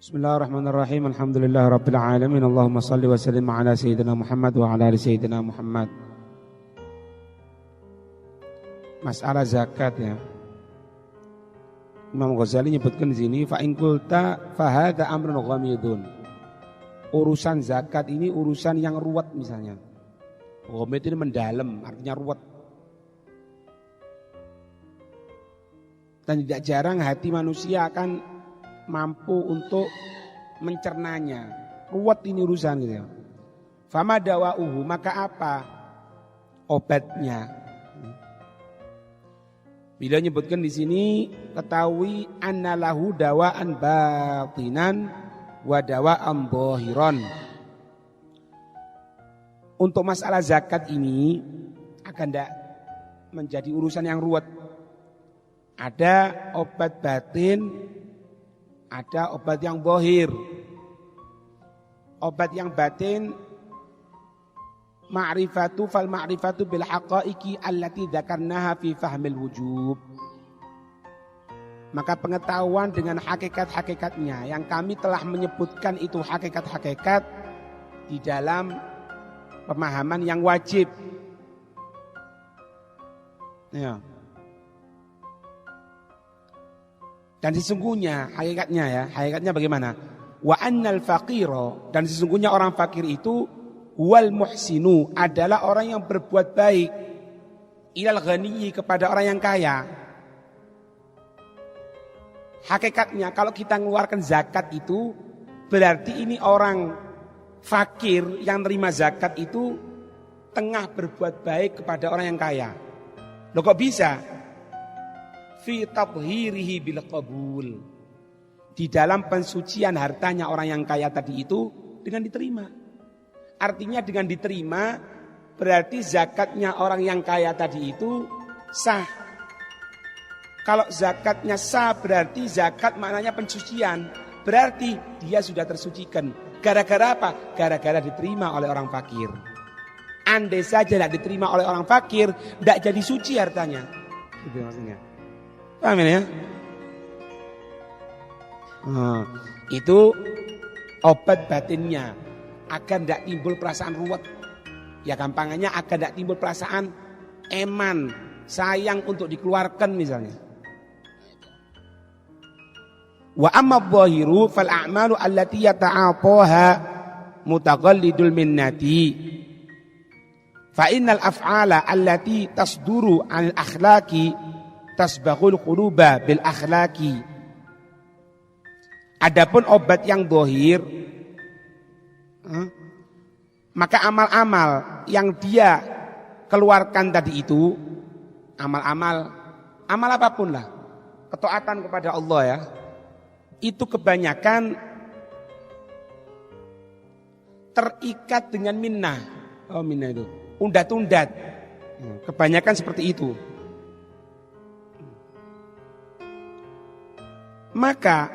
Bismillahirrahmanirrahim. Alhamdulillahirabbil alamin. Allahumma shalli wa sallim ala sayyidina Muhammad wa ala ali sayyidina Muhammad. Masalah zakat ya. Imam Ghazali nyebutkan di sini fa in qulta fa hadza amrun ghamidun. Urusan zakat ini urusan yang ruwet misalnya. Ghamid ini mendalam, artinya ruwet. Dan tidak jarang hati manusia akan mampu untuk mencernanya. Ruwet ini urusan gitu ya. Fama dawa'uhu, maka apa obatnya? Bila nyebutkan di sini, ketahui annalahu dawa'an batinan wa dawa'an zahiran. Untuk masalah zakat ini akan tidak menjadi urusan yang ruwet. Ada obat batin, ada obat yang zahir. Obat yang batin ma'rifatu fal ma'rifatu bil haqaiqi allati dzakarnaha fi fahmil wujub. Maka pengetahuan dengan hakikat-hakikatnya yang kami telah menyebutkan itu hakikat-hakikat di dalam pemahaman yang wajib. Ya. Dan sesungguhnya hakikatnya bagaimana? Wa annal faqira, dan sesungguhnya orang fakir itu wal muhsinu, adalah orang yang berbuat baik ilal ghaniyyi, kepada orang yang kaya. Hakikatnya kalau kita mengeluarkan zakat itu berarti ini orang fakir yang terima zakat itu tengah berbuat baik kepada orang yang kaya. Loh kok bisa? Fi tathhirihi bil qabul, di dalam pensucian hartanya orang yang kaya tadi itu dengan diterima. Artinya dengan diterima berarti zakatnya orang yang kaya tadi itu sah. Kalau zakatnya sah berarti zakat maknanya pensucian, berarti dia sudah tersucikan. Gara-gara apa? Gara-gara diterima oleh orang fakir. Andai saja tidak diterima oleh orang fakir, tidak jadi suci hartanya. Itu maksudnya. Paham ya? Itu obat batinnya, agar tidak timbul perasaan ruwet. Ya gampangannya agar tidak timbul perasaan eman, sayang untuk dikeluarkan misalnya. Wa amma adh-dhahiru fal a'malu allati yata'ataha mutaghallidul minnati. Fa innal af'ala allati tasduru 'anil akhlaqi tasbaghul quluba bil akhlaqi. Adapun obat yang zahir, maka amal-amal yang dia keluarkan tadi itu, amal apapun lah, ketaatan kepada Allah ya, itu kebanyakan terikat dengan minnah. Oh minnah itu undat-undat, kebanyakan seperti itu. Maka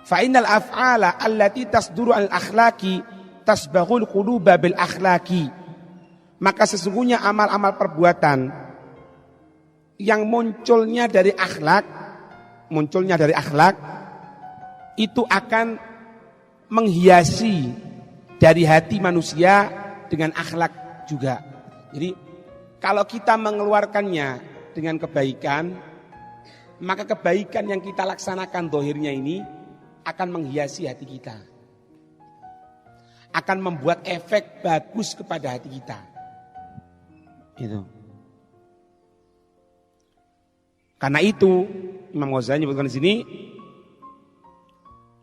fa'inal af'ala allati tasduru al-akhlaqi tasbaghul quluba bil akhlaqi. Maka sesungguhnya amal-amal perbuatan yang munculnya dari akhlak itu akan menghiasi dari hati manusia dengan akhlak juga. Jadi kalau kita mengeluarkannya dengan kebaikan, maka kebaikan yang kita laksanakan zahirnya ini akan menghiasi hati kita. Akan membuat efek bagus kepada hati kita. Itu. Karena itu Imam Ghazali menyebutkan di sini,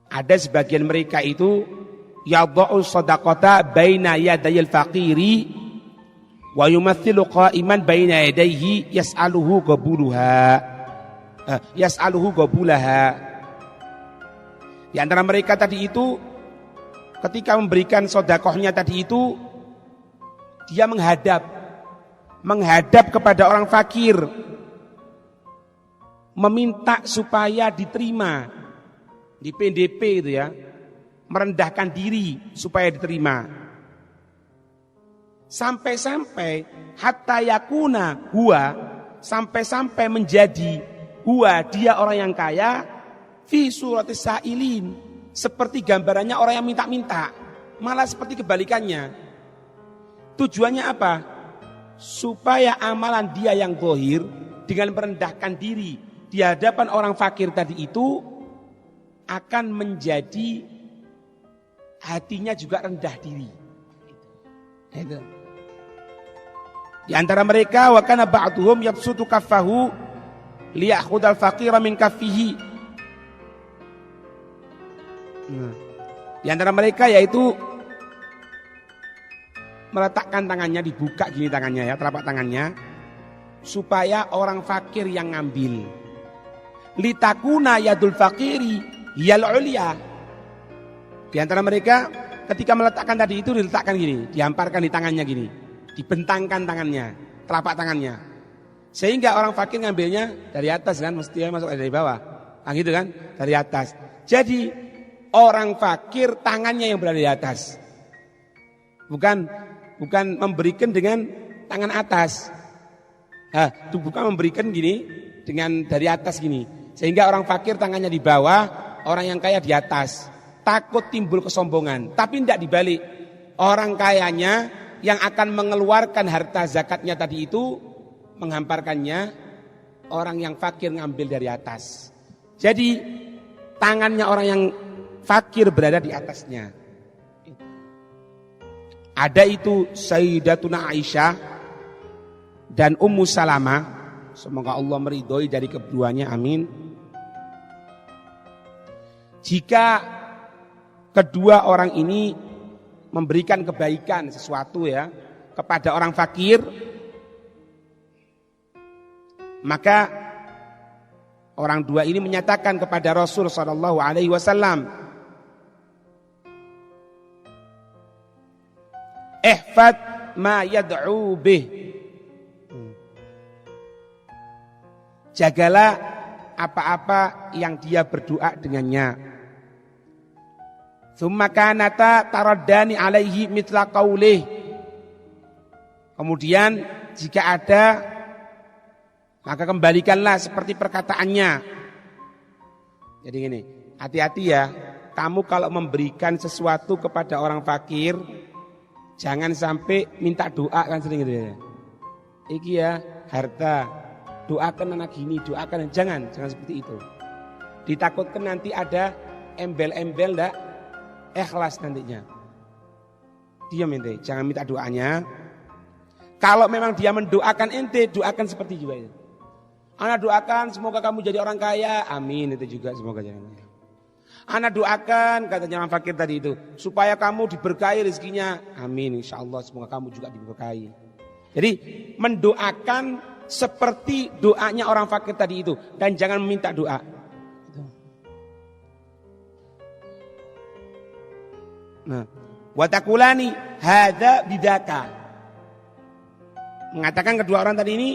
ada sebagian mereka itu yadha'u shadaqata baina yadayil faqiri wa yumathilu qa'iman baina yadayhi yas'aluhu qabulaha. Di antara mereka tadi itu ketika memberikan sedekahnya tadi itu dia menghadap kepada orang fakir, meminta supaya diterima, di PDP itu ya, merendahkan diri supaya diterima. Sampai-sampai hatta yakuna huwa, sampai-sampai menjadi huwa, dia orang yang kaya, fi suratis sa'ilin, seperti gambarannya orang yang minta-minta, malah seperti kebalikannya. Tujuannya apa? Supaya amalan dia yang zahir dengan merendahkan diri di hadapan orang fakir tadi itu akan menjadi hatinya juga rendah diri. Itu. Di antara mereka wa kana ba'duhum yabsutu kaffahu liyakhudal faqira min kaffihi. Di antara mereka yaitu meletakkan tangannya, dibuka gini tangannya ya, telapak tangannya, supaya orang fakir yang ngambil. Litakuna yadul fakiri yal ulia. Di antara mereka ketika meletakkan tadi itu diletakkan gini, dihamparkan di tangannya gini, dibentangkan tangannya, telapak tangannya. Sehingga orang fakir ngambilnya dari atas kan, mestinya masuk dari bawah. Nah gitu kan, dari atas. Jadi orang fakir tangannya yang berada di atas. Bukan memberikan dengan tangan atas. Bukan memberikan gini dengan dari atas gini. Sehingga orang fakir tangannya di bawah, orang yang kaya di atas. Takut timbul kesombongan. Tapi tidak dibalik. Orang kayanya yang akan mengeluarkan harta zakatnya tadi itu menghamparkannya, orang yang fakir ngambil dari atas. Jadi tangannya orang yang fakir berada di atasnya. Ada itu Sayyidatuna Aisyah dan Ummu Salamah. Semoga Allah meridhoi dari keduanya, amin. Jika kedua orang ini memberikan kebaikan sesuatu ya kepada orang fakir, maka orang dua ini menyatakan kepada Rasul sallallahu alaihi wasallam, ihfad ma yad'u bih. Jagalah apa-apa yang dia berdoa dengannya. Tsumma kanata taraddani alaihi mithla qaulih. Kemudian jika ada, maka kembalikanlah seperti perkataannya. Jadi gini, hati-hati ya, kamu kalau memberikan sesuatu kepada orang fakir, jangan sampai minta doa kan sering gitu ya. Iki ya harta, doakan anak gini, doakan, jangan seperti itu. Ditakutkan nanti ada embel-embel ndak ikhlas nantinya. Diam ente, jangan minta doanya. Kalau memang dia mendoakan ente, doakan seperti juga itu. Anak doakan semoga kamu jadi orang kaya, amin, itu juga semoga jadi orang kaya. Anak doakan, katanya orang fakir tadi itu, supaya kamu diberkahi rezekinya, amin, insyaallah semoga kamu juga diberkahi. Jadi mendoakan seperti doanya orang fakir tadi itu, dan jangan meminta doa. Nah, watakulani hada bidaka. Mengatakan kedua orang tadi ini,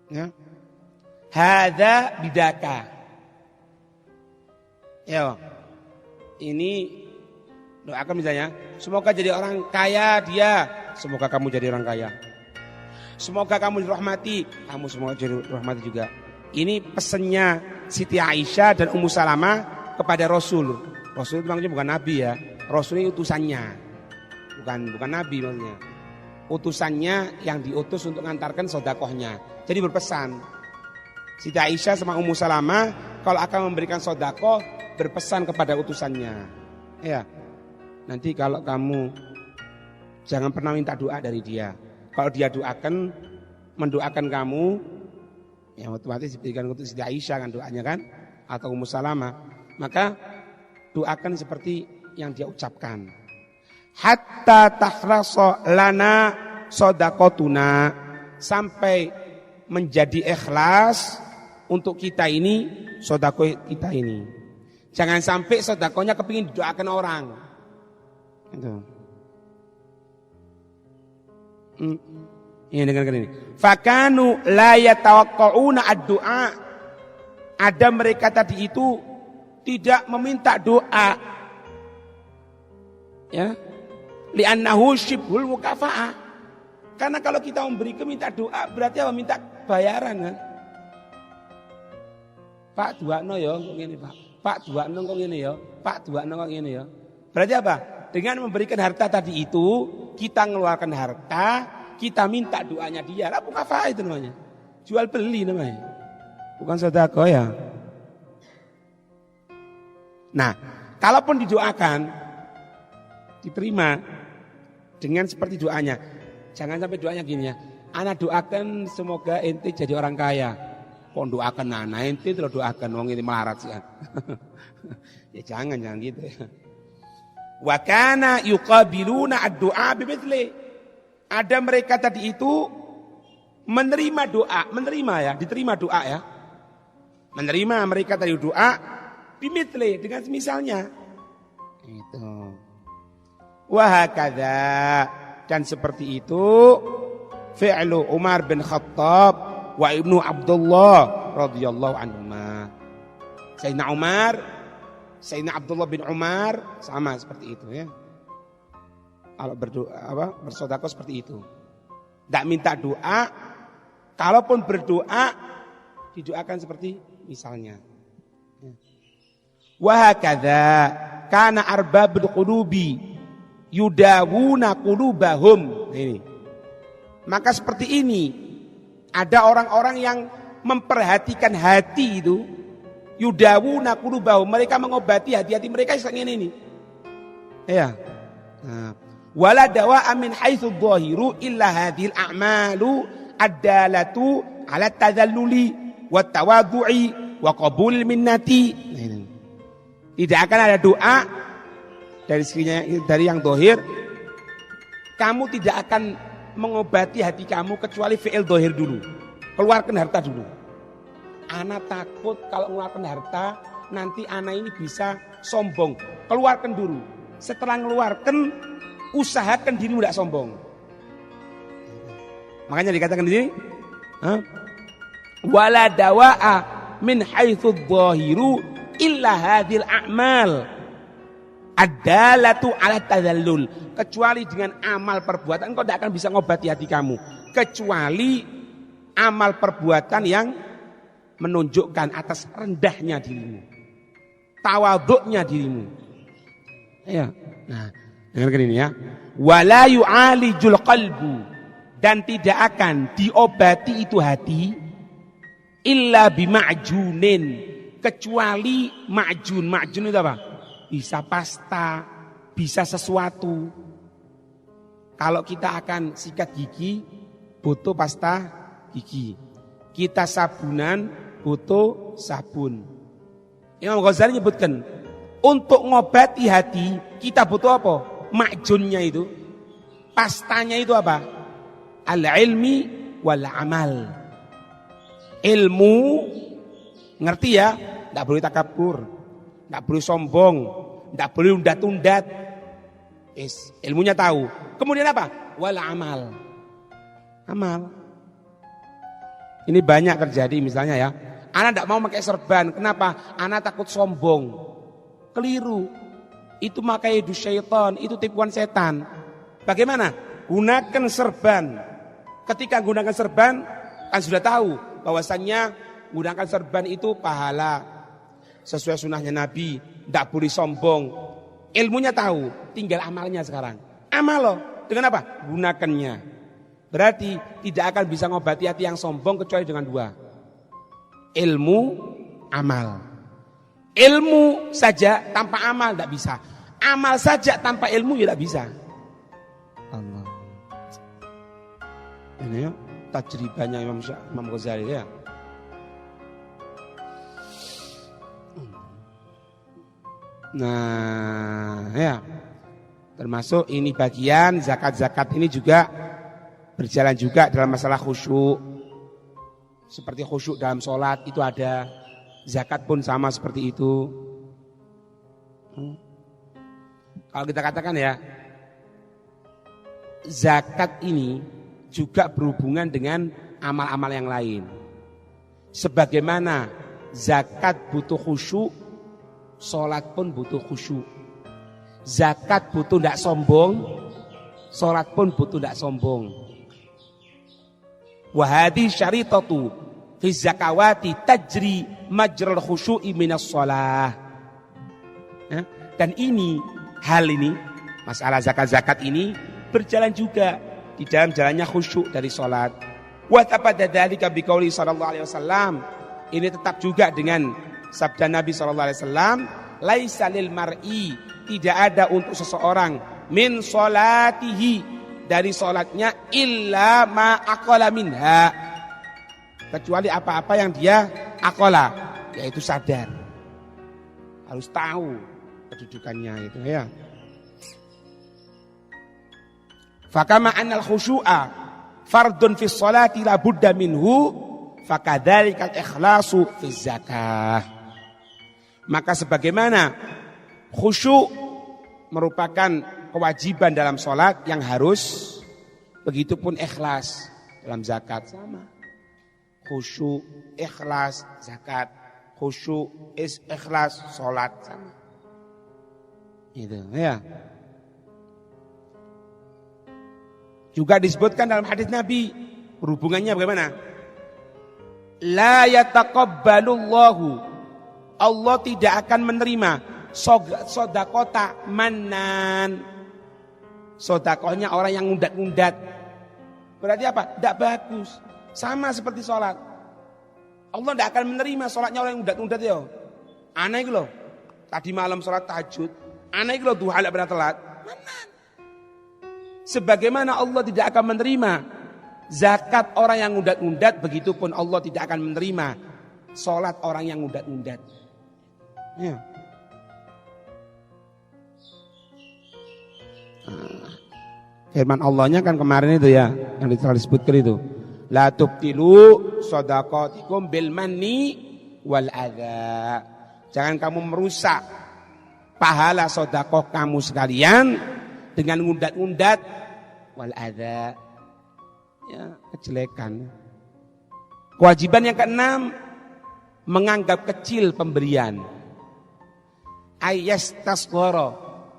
ya, hada bidaka. Ya, ini doakan misalnya, semoga jadi orang kaya dia, semoga kamu jadi orang kaya. Semoga kamu dirahmati, kamu semoga jadi dirahmati juga. Ini pesannya Siti Aisyah dan Ummu Salamah kepada Rasul. Rasul itu maksudnya bukan Nabi ya, Rasul ini utusannya, bukan Nabi maksudnya. Utusannya yang diutus untuk mengantarkan sodakohnya. Jadi berpesan, Siti Aisyah sama Ummu Salamah kalau akan memberikan sodakoh berpesan kepada utusannya. Ya, nanti kalau kamu jangan pernah minta doa dari dia. Kalau dia doakan, mendoakan kamu, ya otomatis diberikan untuk Siti Aisyah kan doanya kan, atau Ummu Salamah. Maka doakan seperti yang dia ucapkan. Hatta tahrasa lana sodakotuna, sampai menjadi ikhlas untuk kita ini, sodakoh kita ini. Jangan sampai sodakohnya kepingin didoakan orang. Itu. Ini dengarkan ini. Fakanu la yatawaqqauna ad-du'a. Ada mereka tadi itu tidak meminta doa. Ya. Li'annahu syibhul mukafa'ah. Karena kalau kita memberi minta doa berarti apa? Minta bayaran kan? Pak duakno ya kok ngene Pak. Pak duakno kok ngene ya. Pak duakno kok ngene ya. Berarti apa? Dengan memberikan harta tadi itu, kita mengeluarkan harta, kita minta doanya dia. Lah mukafa'ah itu namanya. Jual beli namanya. Bukan sedekah ya. Nah, kalaupun didoakan diterima dengan seperti doanya. Jangan sampai doanya gini ya. Ana doakan semoga ente jadi orang kaya. Kok doakan anak ente terus doakan wong ini melarat sih. Ya jangan gitu ya. Wa kana yuqabiluna ad-du'a bimithli. Ada mereka tadi itu menerima doa, diterima doa ya. Menerima mereka tadi doa bimithli dengan semisalnya. Itu. Wa hakadha, dan seperti itu fi'lu Umar bin Khattab wa Ibnu Abdullah radhiyallahu anhuma. Sayyidina Umar, Sayyidina Abdullah bin Umar sama seperti itu ya. Kalau berdoa bersedekah seperti itu. Enggak minta doa, kalaupun berdoa didoakan seperti misalnya. Wa hakadha kana arbabul qulubi yudawuna qulubahum. Ini. Maka seperti ini ada orang-orang yang memperhatikan hati itu, yudawuna qulubahum, mereka mengobati hati-hati mereka seperti ini. Ya. Nah, wala dawa'a min haitsu dhahiru illa hadhil a'malu ad-dalatu 'ala tadalluli wa tawadhu'i wa qabul minnati. Tidak akan ada doa dari yang dohir. Kamu tidak akan mengobati hati kamu kecuali fi'il dohir dulu. Keluarkan harta dulu. Ana takut kalau mengeluarkan harta nanti ana ini bisa sombong. Keluarkan dulu. Setelah mengeluarkan, usahakan dirimu tidak sombong. Makanya dikatakan di sini, wala dawa'a min haitsu dhahiru illa hadhil a'mal ad-dalatu 'ala tadallul. Kecuali dengan amal perbuatan engkau tidak akan bisa ngobati hati kamu, kecuali amal perbuatan yang menunjukkan atas rendahnya dirimu, tawadhu'nya dirimu. Ya. Nah, dengarkan ini ya. Wala yu'alijul qalbu, dan tidak akan diobati itu hati illa bima'junin, kecuali ma'jun. Ma'jun itu apa? Bisa pasta, bisa sesuatu. Kalau kita akan sikat gigi, butuh pasta gigi. Kita sabunan, butuh sabun. Imam Ghazali menyebutkan, untuk ngobati hati, kita butuh apa? Ma'junnya itu. Pastanya itu apa? Al-ilmi wal amal. Ilmu, ngerti ya? Tidak boleh takabur, tidak boleh sombong, tidak boleh undat-undat. Ilmunya tahu. Kemudian apa? Wal amal. Amal. Ini banyak terjadi misalnya ya. Anak tidak mau pakai serban. Kenapa? Anak takut sombong. Keliru. Itu makaidu syaitan, itu tipuan setan. Bagaimana? Gunakan serban. Ketika gunakan serban, kan sudah tahu bahwasannya gunakan serban itu pahala sesuai sunnahnya Nabi, tidak boleh sombong. Ilmunya tahu, tinggal amalnya sekarang. Amal loh, dengan apa? Gunakannya. Berarti tidak akan bisa ngobati hati yang sombong kecuali dengan dua. Ilmu, amal. Ilmu saja tanpa amal tidak bisa. Amal saja tanpa ilmu ya tidak bisa. Allah. Ini ya, tajribahnya Imam Ghazali ya. Nah, ya. Termasuk ini bagian zakat-zakat ini juga berjalan juga dalam masalah khusyuk. Seperti khusyuk dalam sholat itu ada. Zakat pun sama seperti itu. Kalau kita katakan ya, zakat ini juga berhubungan dengan amal-amal yang lain. Sebagaimana zakat butuh khusyuk, sholat pun butuh khusyuk. Zakat butuh tidak sombong, sholat pun butuh tidak sombong. Wahadi syaritatu fi zakawati tajri majral khusyu'i minas shalah. Ya, dan hal ini masalah zakat ini berjalan juga di dalam jalannya khusyuk dari salat. Wa tapada dzalika biqauli sallallahu alaihi wasallam. Ini tetap juga dengan sabda Nabi sallallahu alaihi wasallam, laisa lil mar'i, tidak ada untuk seseorang min salatihi, dari salatnya, illa ma aqala minha, kecuali apa-apa yang dia aqala, yaitu sadar. Harus tahu kedudukannya itu ya. Fakama annal khusyu'a fardun fi sholati la budda minhu, fakadzalika al-ikhlasu fi zakah. Maka sebagaimana khusyuk merupakan kewajiban dalam sholat yang harus, begitupun ikhlas dalam zakat sama. Khusyuk, ikhlas, zakat. Khusyuk, ikhlas, sholat sama. Gitu ya. Juga disebutkan dalam hadis Nabi, berhubungannya bagaimana? La yataqabbalullahu, Allah tidak akan menerima sodakota manan. Sodakohnya orang yang ngundat-ngundat. Berarti apa? Tidak bagus. Sama seperti sholat. Allah tidak akan menerima sholatnya orang yang ngundat-ngundat ya. Aneh gitu loh. Tadi malam sholat tahajud. Aneh gitu loh, duha tidak pernah telat. Manan. Sebagaimana Allah tidak akan menerima zakat orang yang ngundat-ngundat, begitupun Allah tidak akan menerima sholat orang yang ngundat-ngundat. Ya. Firman Allahnya kan kemarin itu ya, yang telah disebutkan itu, la tubtilu shadaqatikum bil manni wal adza. Jangan kamu merusak pahala sedekah kamu sekalian dengan ngundat-ngundat wal adza, ya, kejelekan. Kewajiban yang keenam, menganggap kecil pemberian. Ayastasghara,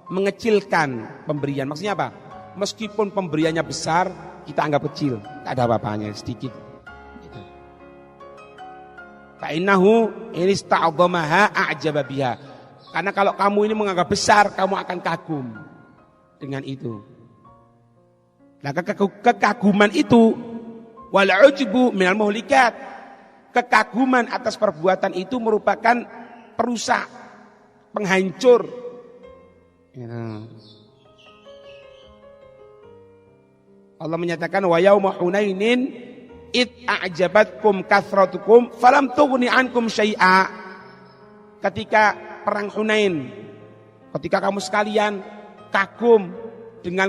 mengecilkan pemberian. Maksudnya apa? Meskipun pemberiannya besar, kita anggap kecil, tak ada apa-apanya, sedikit. Fa innahu in ista'dhamaha a'jaba biha. Karena kalau kamu ini menganggap besar, kamu akan kagum dengan itu. Nah, kekaguman itu wal ujbu minal muhlikat. Kekaguman atas perbuatan itu merupakan perusak, penghancur. Ya. Allah menyatakan wa yauma hunainin id a'jabatkum kathratukum falam tughni ankum syai'a. Ketika perang Hunain, ketika kamu sekalian kagum dengan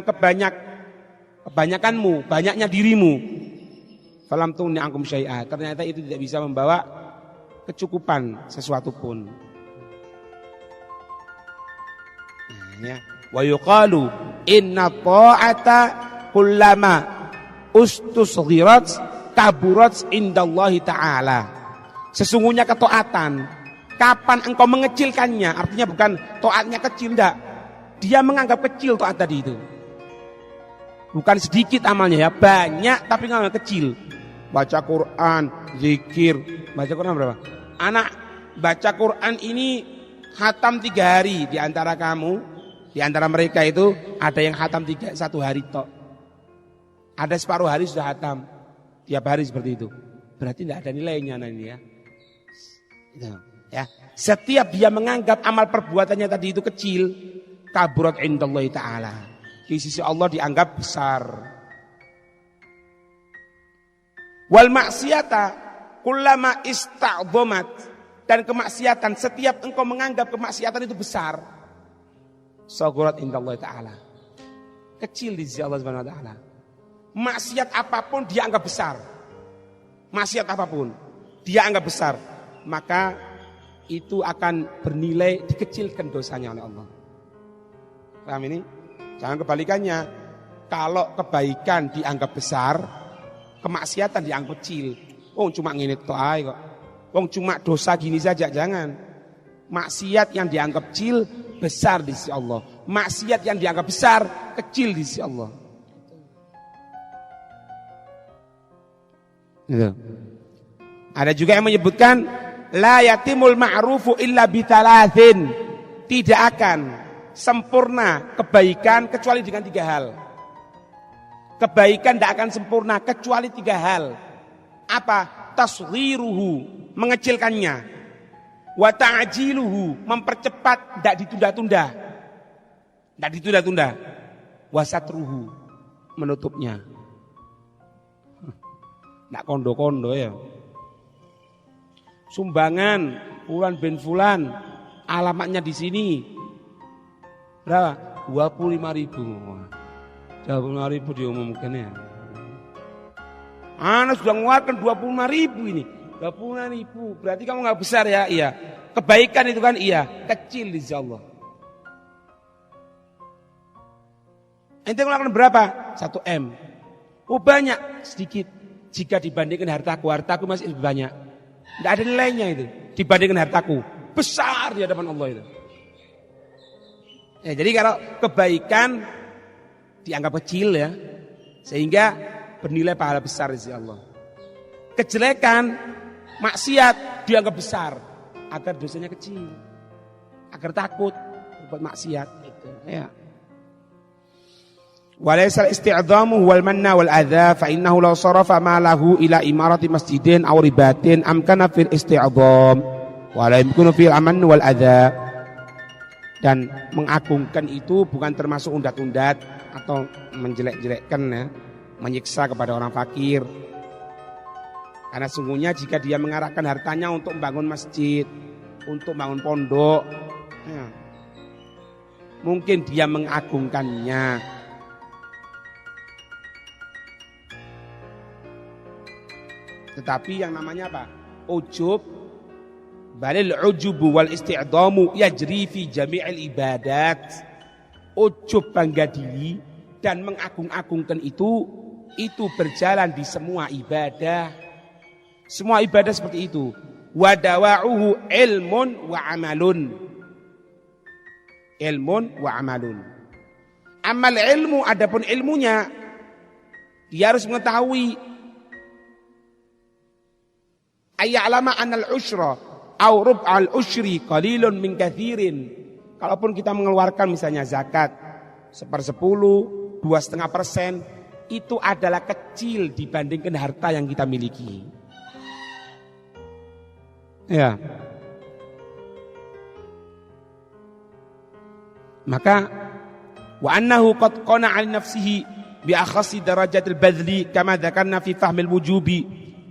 kebanyakanmu, banyaknya dirimu, falam tughni ankum syai'a, ternyata itu tidak bisa membawa kecukupan sesuatu pun. Ya. Wa yuqalu inna ta'ata kullama ustusghirat kaburat indallahi ta'ala. Sesungguhnya ketaatan, kapan engkau mengecilkannya, artinya bukan taatnya kecil, enggak. Dia menganggap kecil taat tadi itu. Bukan sedikit amalnya ya, banyak tapi nggak kecil. Baca Quran, zikir, baca Quran berapa? Anak baca Quran ini khatam 3 hari di antara kamu, di antara mereka itu ada yang khatam 1 hari tok. Ada separuh hari sudah khatam, tiap hari seperti itu. Berarti tidak ada nilainya nanti ya. Ya, setiap dia menganggap amal perbuatannya tadi itu kecil, kaburat indallahi ta'ala, di sisi Allah dianggap besar. Wal maksiata kullama ista'dhamat, dan kemaksiatan, setiap engkau menganggap kemaksiatan itu besar, sagurat indallahi ta'ala, kecil di sisi Allah Subhanahu wa taala. Maksiat apapun dia anggap besar. Maksiat apapun dia anggap besar, maka itu akan bernilai dikecilkan dosanya oleh Allah. Paham ini? Jangan kebalikannya. Kalau kebaikan dianggap besar, kemaksiatan dianggap kecil. Oh, cuma ngene tok ae kok. Wong cuma dosa gini saja, jangan. Maksiat yang dianggap kecil besar di sisi Allah. Maksiat yang dianggap besar kecil di sisi Allah. Gitu. Ada juga yang menyebutkan la yatimul ma'rufu illa bithalathin. Tidak akan sempurna kebaikan kecuali dengan 3 hal. Kebaikan tidak akan sempurna kecuali 3 hal. Apa? Tasghiruhu, mengecilkannya. Wa ta'jiluhu, mempercepat, tidak ditunda-tunda. Tidak ditunda-tunda. Wa satruhu, menutupnya. Tidak kondo-kondo ya. Sumbangan Fulan bin Fulan, alamatnya di sini. Berapa? 25.000. 25.000 diumumkan ya. Anak sudah mengeluarkan 25.000 ini. 25.000. Berarti kamu nggak besar ya? Iya. Kebaikan itu kan iya. Kecil insyaallah. Ente mengeluarkan berapa? 1 M. Oh banyak, sedikit. Jika dibandingkan hartaku masih lebih banyak. Tidak ada nilainya itu. Dibandingkan hartaku. Besar di hadapan Allah itu. Ya, jadi kalau kebaikan dianggap kecil ya. Sehingga bernilai pahala besar di sisi Allah. Kejelekan, maksiat dianggap besar agar dosanya kecil. Agar takut berbuat maksiat itu ya. Walaysa al-isti'dhamu wal manna wal adza fa innahu law sarafa ma lahu ila imarati masjidin aw ribatin amkana fil isti'dham wa la yumkinu fil aman wal adza. Dan mengagungkan itu bukan termasuk undat-undat atau menjelek-jelekkan ya, menyiksa kepada orang fakir. Karena sungguhnya jika dia mengarahkan hartanya untuk membangun masjid, untuk membangun pondok, ya, mungkin dia mengagungkannya. Tetapi yang namanya apa? Ujub, balil ujubu wal isti'damu yajri fi jami'il ibadat. Ujub, bangga diri dan mengagung-agungkan itu berjalan di semua ibadah. Semua ibadah seperti itu. Wa dawa'uhu ilmun wa amalun. Ilmun wa amalun. Amal ilmu, adapun ilmunya dia harus mengetahui ayya'lama anal usyra au rub'al usyri qalilun min katsirin. Kalaupun kita mengeluarkan misalnya zakat 1/10, 2,5%, itu adalah kecil dibandingkan harta yang kita miliki. Ya. Maka wa annahu qad qana'a li nafsihi bi akhassi darajatil badli kama dzakarna fi fahmil wujubi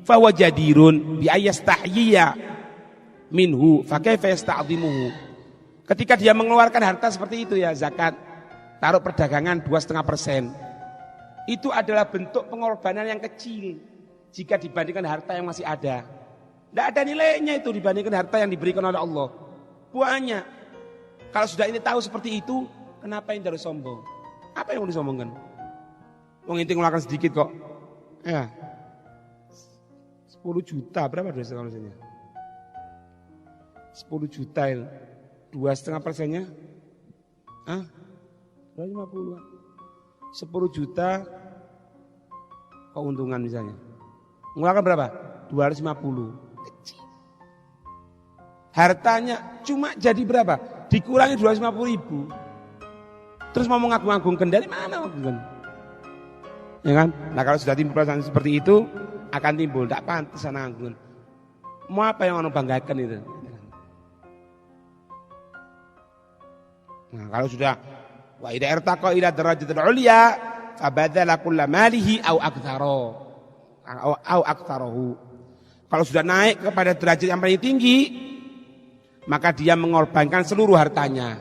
fahuwa jadirun bi ayastahyiya minhu fa kaifa yasta'dhimuhu. Ketika dia mengeluarkan harta seperti itu ya, zakat, taruh perdagangan 2,5%, itu adalah bentuk pengorbanan yang kecil jika dibandingkan harta yang masih ada. Tidak ada nilainya itu dibandingkan harta yang diberikan oleh Allah. Banyak. Kalau sudah ini tahu seperti itu, kenapa ini harus sombong? Apa yang mau disombongkan? Wong inti mengeluarkan sedikit kok. Ya. 10 juta, berapa 2,5%-nya? 10 juta itu. 2,5%-nya? 250. 10 juta keuntungan misalnya. Mengeluarkan berapa? 250. Kecil. Hartanya cuma jadi berapa? Dikurangi 250.000. Terus mau mengagung-agungkan, dari mana mengagung? Ya kan? Nah kalau sudah timbul perasaan seperti itu, akan timbul, tak pantas nanggung. Mau apa yang orang banggakan itu? Nah kalau sudah wa idza irtaqa ila darajatil ulya fa badala kull malihi au aktsarahu. Kalau sudah naik kepada derajat yang paling tinggi, maka dia mengorbankan seluruh hartanya.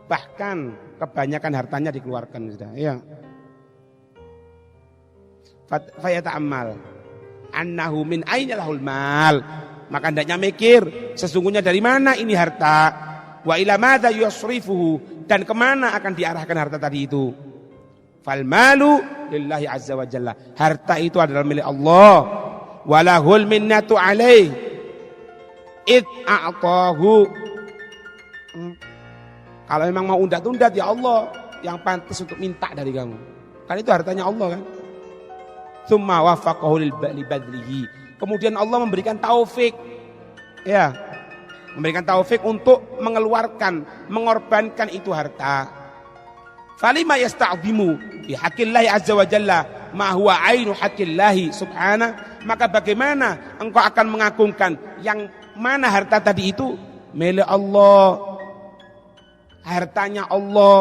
Bahkan kebanyakan hartanya dikeluarkan sudah, ya. Fa yata'ammal annahu min aina lahul mal, maka hendaknya mikir sesungguhnya dari mana ini harta, wa ila madza yusrifuhu, dan kemana akan diarahkan harta tadi itu. Fal malu lillahi azza wa jalla, harta itu adalah milik Allah, walahul minnatu alaih id a'tahu. Kalau memang mau undat-undat, ya Allah yang pantas untuk minta dari kamu, kan itu hartanya Allah kan. Tsumma wafaqahu li badlihi, kemudian Allah memberikan taufik Ya, memberikan taufik untuk mengeluarkan, mengorbankan itu harta. Falima yasta'zimu bihaqillahi azza wa jalla ma huwa ainu haqqillahi subhana, maka bagaimana engkau akan mengagungkan yang mana harta tadi itu milik Allah, hartanya Allah,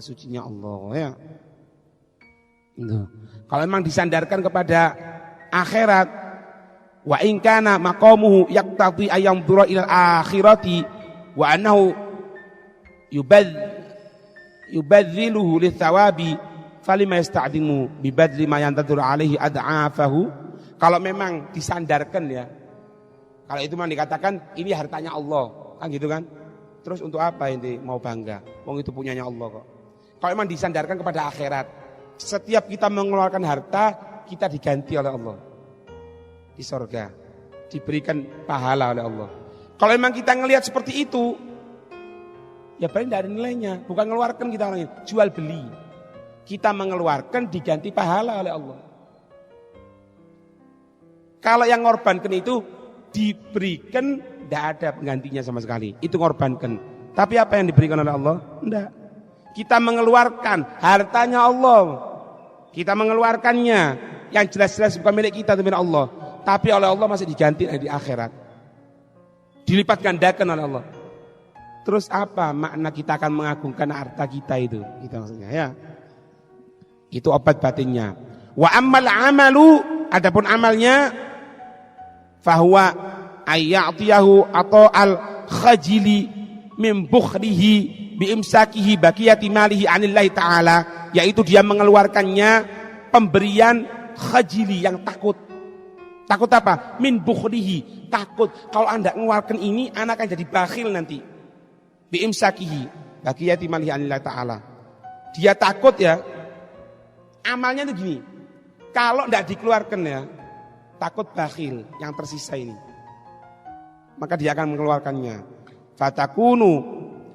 sucinya Allah ya. Kalau memang disandarkan kepada akhirat, wa in kana maqamuhu yaqtadi ayam dura ila akhirati wa annahu yubadziluhu lithawabi falima yasta'dimu bibadli ma yantadur alaihi ad'afahu. Kalau memang disandarkan ya, kalau itu memang dikatakan ini hartanya Allah kan gitu kan, terus untuk apa ini mau bangga, wong itu punyanya Allah kok. Kalau memang disandarkan kepada akhirat, setiap kita mengeluarkan harta kita diganti oleh Allah di surga, diberikan pahala oleh Allah. Kalau memang kita ngelihat seperti itu, ya paling tidak ada nilainya. Bukan mengeluarkan kita orangnya, jual beli. Kita mengeluarkan diganti pahala oleh Allah. Kalau yang ngorbankan itu diberikan, tidak ada penggantinya sama sekali. Itu ngorbankan. Tapi apa yang diberikan oleh Allah? Tidak. Kita mengeluarkan hartanya Allah. Kita mengeluarkannya. Yang jelas-jelas bukan milik kita, itu milik Allah. Tapi oleh Allah masih diganti di akhirat. Dilipat gandakan oleh Allah. Terus apa makna kita akan mengagungkan harta kita itu? Itu maksudnya ya. Itu obat batinnya. Wa ammal amalu, adapun amalnya, fahuwa ayyatiyahu atau al-khajili min bukhrihi biimsakihi baqiyati malihi anillahi ta'ala, yaitu dia mengeluarkannya pemberian khajili yang takut. Takut apa? Min bukhrihi, takut kalau Anda mengeluarkan ini anak akan jadi bakhil nanti. Biimsakihi baqiyati malihi anillahi ta'ala. Dia takut ya. Amalnya itu gini. Kalau tidak dikeluarkan ya, takut bakhil yang tersisa ini. Maka dia akan mengeluarkannya. Fatakunu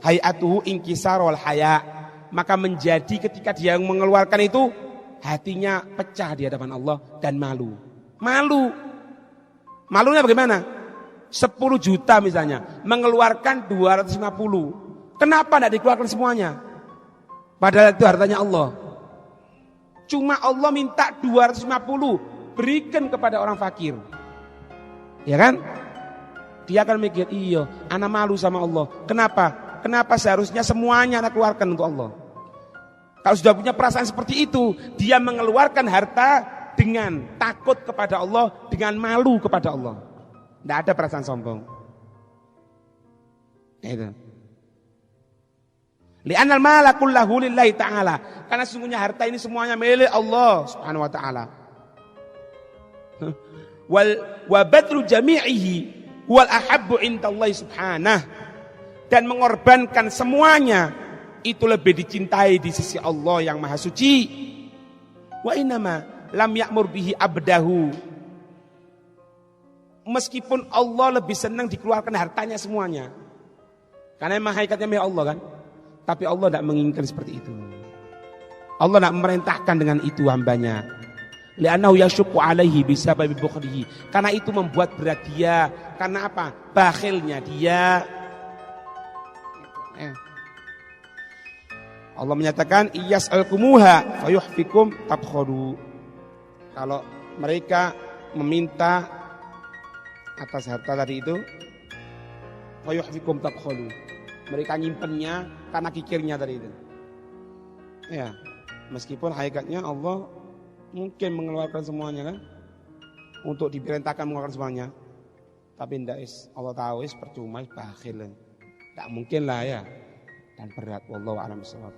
hayatuhu inkisar wal haya. Maka menjadi ketika dia mengeluarkan itu, hatinya pecah di hadapan Allah dan malu. Malu. Malunya bagaimana? 10 juta misalnya, mengeluarkan 250. Kenapa tidak dikeluarkan semuanya? Padahal itu hartanya Allah. Cuma Allah minta 250, berikan kepada orang fakir. Ya kan? Dia akan mikir, iya, anak malu sama Allah. Kenapa? Kenapa seharusnya semuanya anak keluarkan untuk Allah? Kalau sudah punya perasaan seperti itu, dia mengeluarkan harta dengan takut kepada Allah, dengan malu kepada Allah. Tidak ada perasaan sombong. Itu. Li'anal mala kullahu lillahi ta'ala. Karena sesungguhnya harta ini semuanya milik Allah Subhanahu wa ta'ala. Wa badlu jami'ihi wal ahabbu indallahi subhanahu. Dan mengorbankan semuanya itu lebih dicintai di sisi Allah yang Maha Suci. Wa innama lam ya'mur bihi abdahu. Meskipun Allah lebih senang dikeluarkan hartanya semuanya. Karena memang hakikatnya milik Allah kan. Tapi Allah tidak menginginkan seperti itu. Allah tidak memerintahkan dengan itu hambanya. Li'annahu yashukku alaihi bisababi bukhlihi. Karena itu membuat berat dia. Karena apa? Bakhilnya dia. Allah menyatakan iyas'alkumuha fayuhfikum tabkhulu. Kalau mereka meminta atas harta tadi itu, fayuhfikum tabkhulu. Mereka nyimpennya karena kikirnya tadi itu. Ya, meskipun hakikatnya Allah mungkin mengeluarkan semuanya kan, untuk diperintahkan mengeluarkan semuanya. Tapi tidak, Allah tahu percuma, bakhil. Tak mungkin lah ya. Dan berat, wallahu a'lam bishawab.